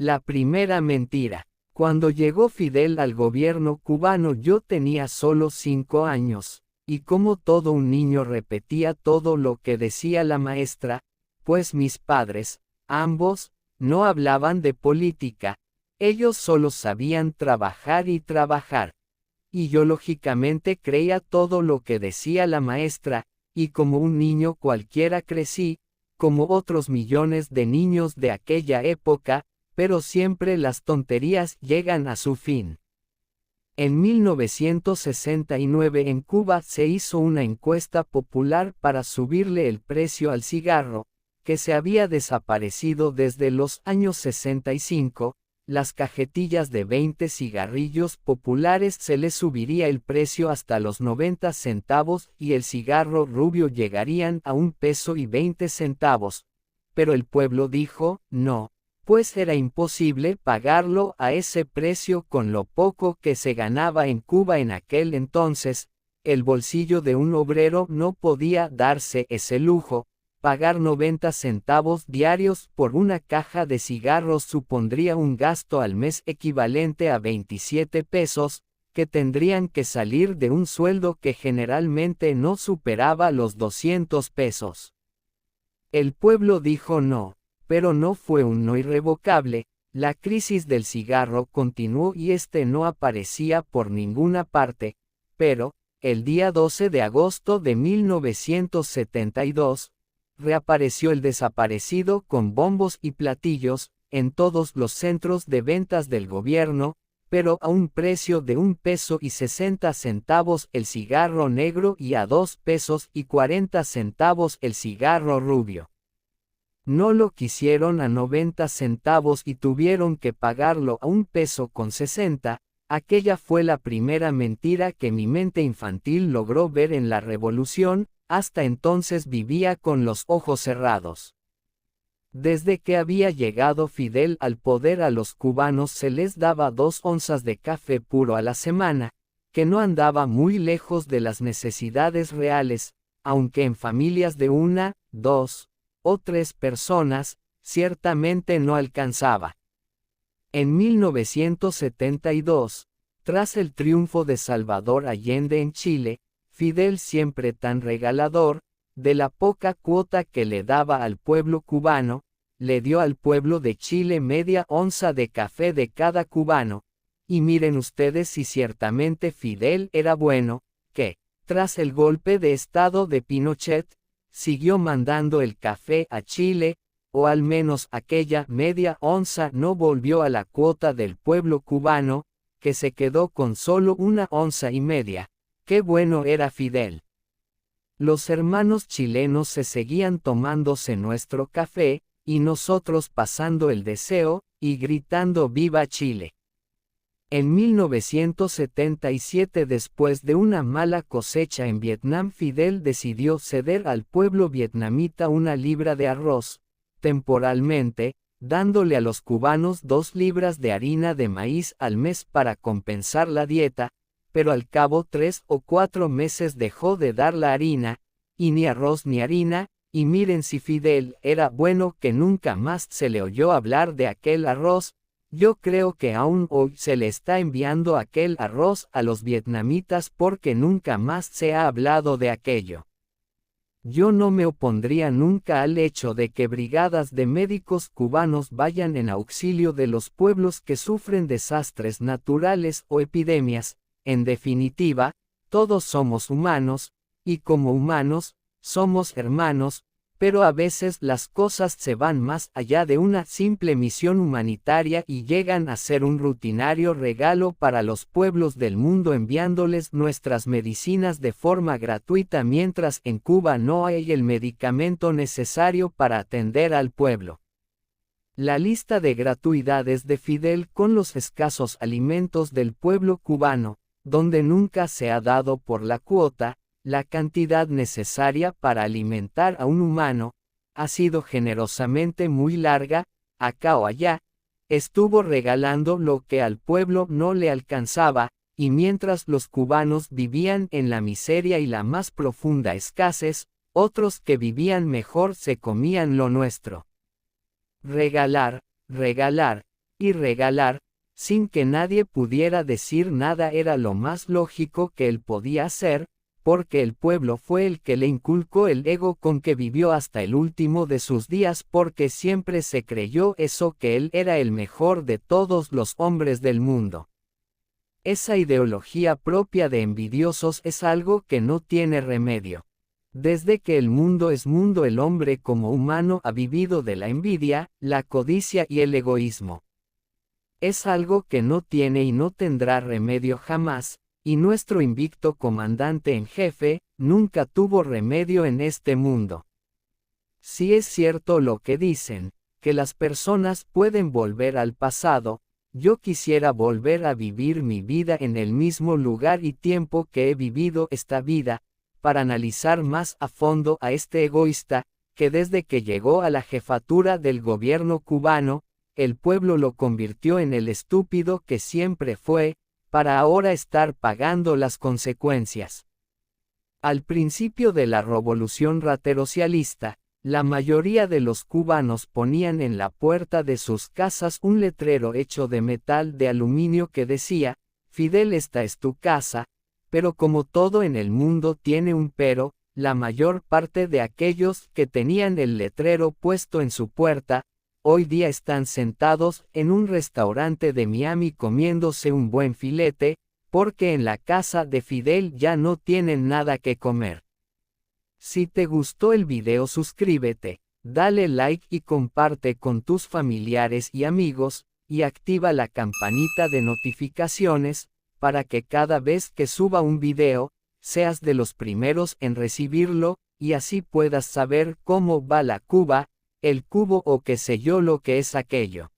La primera mentira. Cuando llegó Fidel al gobierno cubano yo tenía solo 5 años, y como todo un niño repetía todo lo que decía la maestra, pues mis padres, ambos, no hablaban de política, ellos solo sabían trabajar y trabajar. Y yo lógicamente creía todo lo que decía la maestra, y como un niño cualquiera crecí, como otros millones de niños de aquella época, pero siempre las tonterías llegan a su fin. En 1969 en Cuba se hizo una encuesta popular para subirle el precio al cigarro, que se había desaparecido desde los años 65, las cajetillas de 20 cigarrillos populares se les subiría el precio hasta los 90 centavos y el cigarro rubio llegarían a $1.20. Pero el pueblo dijo, no, pues era imposible pagarlo a ese precio con lo poco que se ganaba en Cuba en aquel entonces, el bolsillo de un obrero no podía darse ese lujo. Pagar 90 centavos diarios por una caja de cigarros supondría un gasto al mes equivalente a 27 pesos, que tendrían que salir de un sueldo que generalmente no superaba los 200 pesos. El pueblo dijo no, pero no fue un no irrevocable, la crisis del cigarro continuó y no aparecía por ninguna parte, pero, el día 12 de agosto de 1972, reapareció el desaparecido con bombos y platillos, en todos los centros de ventas del gobierno, pero a un precio de $1.60 el cigarro negro y a $2.40 el cigarro rubio. No lo quisieron a 90 centavos y tuvieron que pagarlo a $1.60, aquella fue la primera mentira que mi mente infantil logró ver en la revolución. Hasta entonces vivía con los ojos cerrados. Desde que había llegado Fidel al poder a los cubanos se les daba 2 onzas de café puro a la semana, que no andaba muy lejos de las necesidades reales, aunque en familias de 1, 2 o 3 personas, ciertamente no alcanzaba. En 1972, tras el triunfo de Salvador Allende en Chile, Fidel siempre tan regalador, de la poca cuota que le daba al pueblo cubano, le dio al pueblo de Chile media onza de café de cada cubano, y miren ustedes si ciertamente Fidel era bueno, que, tras el golpe de estado de Pinochet, siguió mandando el café a Chile, o al menos aquella media onza no volvió a la cuota del pueblo cubano, que se quedó con solo 1,5 onzas. ¡Qué bueno era Fidel! Los hermanos chilenos se seguían tomándose nuestro café, y nosotros pasando el deseo, y gritando ¡Viva Chile! En 1977 después de una mala cosecha en Vietnam Fidel decidió ceder al pueblo vietnamita 1 libra de arroz, temporalmente, dándole a los cubanos 2 libras de harina de maíz al mes para compensar la dieta, pero al cabo 3 o 4 meses dejó de dar la harina, y ni arroz ni harina, y miren si Fidel era bueno que nunca más se le oyó hablar de aquel arroz. Yo creo que aún hoy se le está enviando aquel arroz a los vietnamitas porque nunca más se ha hablado de aquello. Yo no me opondría nunca al hecho de que brigadas de médicos cubanos vayan en auxilio de los pueblos que sufren desastres naturales o epidemias. En definitiva, todos somos humanos, y como humanos, somos hermanos, pero a veces las cosas se van más allá de una simple misión humanitaria y llegan a ser un rutinario regalo para los pueblos del mundo enviándoles nuestras medicinas de forma gratuita mientras en Cuba no hay el medicamento necesario para atender al pueblo. La lista de gratuidades de Fidel con los escasos alimentos del pueblo cubano, donde nunca se ha dado por la cuota, la cantidad necesaria para alimentar a un humano, ha sido generosamente muy larga, acá o allá, estuvo regalando lo que al pueblo no le alcanzaba, y mientras los cubanos vivían en la miseria y la más profunda escasez, otros que vivían mejor se comían lo nuestro. Regalar, regalar, y regalar, sin que nadie pudiera decir nada era lo más lógico que él podía hacer, porque el pueblo fue el que le inculcó el ego con que vivió hasta el último de sus días porque siempre se creyó eso que él era el mejor de todos los hombres del mundo. Esa ideología propia de envidiosos es algo que no tiene remedio. Desde que el mundo es mundo el hombre como humano ha vivido de la envidia, la codicia y el egoísmo. Es algo que no tiene y no tendrá remedio jamás, y nuestro invicto comandante en jefe, nunca tuvo remedio en este mundo. Si es cierto lo que dicen, que las personas pueden volver al pasado, yo quisiera volver a vivir mi vida en el mismo lugar y tiempo que he vivido esta vida, para analizar más a fondo a este egoísta, que desde que llegó a la jefatura del gobierno cubano, el pueblo lo convirtió en el estúpido que siempre fue, para ahora estar pagando las consecuencias. Al principio de la revolución raterocialista, la mayoría de los cubanos ponían en la puerta de sus casas un letrero hecho de metal de aluminio que decía, Fidel, esta es tu casa, pero como todo en el mundo tiene un pero, la mayor parte de aquellos que tenían el letrero puesto en su puerta, hoy día están sentados en un restaurante de Miami comiéndose un buen filete, porque en la casa de Fidel ya no tienen nada que comer. Si te gustó el video, suscríbete, dale like y comparte con tus familiares y amigos, y activa la campanita de notificaciones, para que cada vez que suba un video, seas de los primeros en recibirlo, y así puedas saber cómo va la Cuba, el cubo o qué sé yo lo que es aquello.